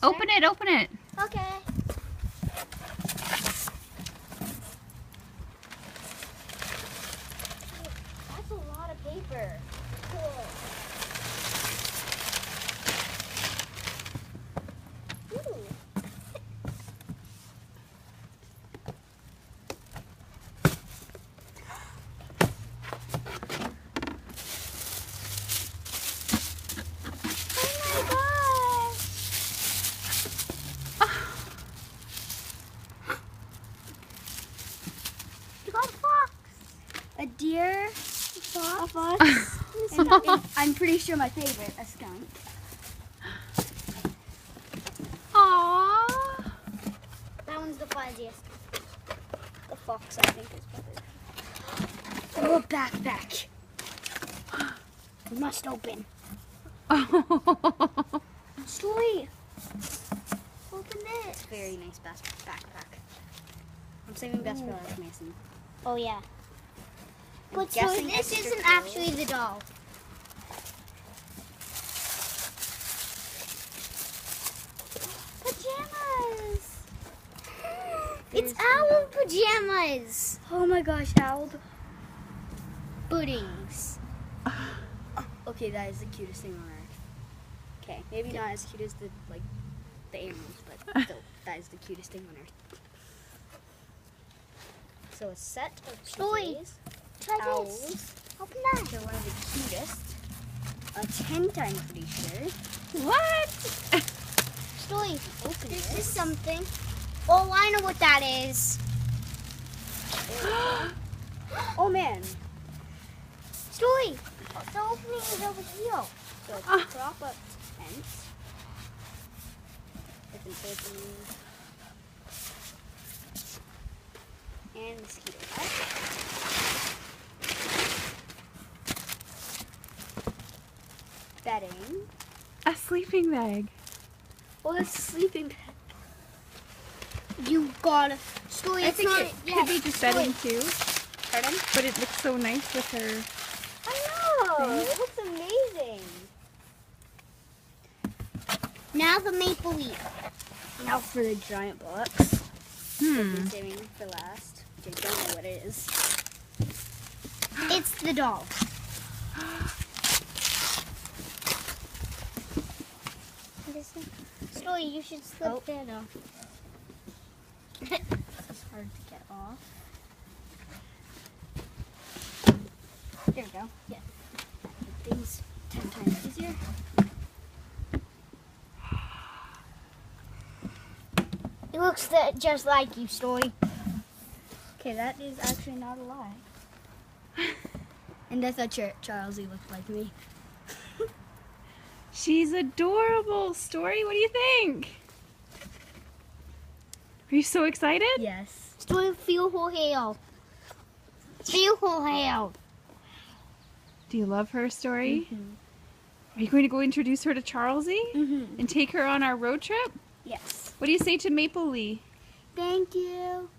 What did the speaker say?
Open it, open it. Okay. That's a lot of paper. Cool. Ooh. A deer, a fox, I'm pretty sure my favorite, a skunk. Aww. That one's the fuzziest. The fox, I think, is probably. Oh, backpack. We must open. Story. Open this. Very nice backpack. I'm saving best for last, Mason. Oh, yeah. I'm But so guessing this extra isn't clothes. actually the doll. Pajamas. It's owl pajamas. Oh my gosh, owl puddings. Okay, that is the cutest thing on earth. Okay, maybe not as cute as the animals, but still, that is the cutest thing on earth. So a set of Stoy, PJs, try owls. this. Open that. They're one of the cutest. A tent, I'm pretty sure. What? Stoy, Open this this. is something. Oh, I know what that is. Oh man. Stoy, the opening is over here. So prop up tent. With an opening. And mosquito net. Bedding. A sleeping bag. Oh, that's a sleeping bag. You got it. Stoy, I it's think not. it could be just bedding too, Pardon? but it looks so nice with her. I know. It looks amazing. Now the maple leaf. Now for the giant box. Hmm. I'm saving for last, which I don't know what it is. It's the doll. Stoy, you should slip there now. This is hard to get off. There we go. Yeah. Make things 10 times easier. It looks just like you, Stoy. Okay, that is actually not a lie. And I thought Charlesy looked like me. She's adorable. Story, what do you think? Are you so excited? Yes. Stoy, feel her hair. Feel her hair. Do you love her, Story? Are you going to go introduce her to Charlesy and take her on our road trip? Yes. What do you say to Maplelea? Thank you.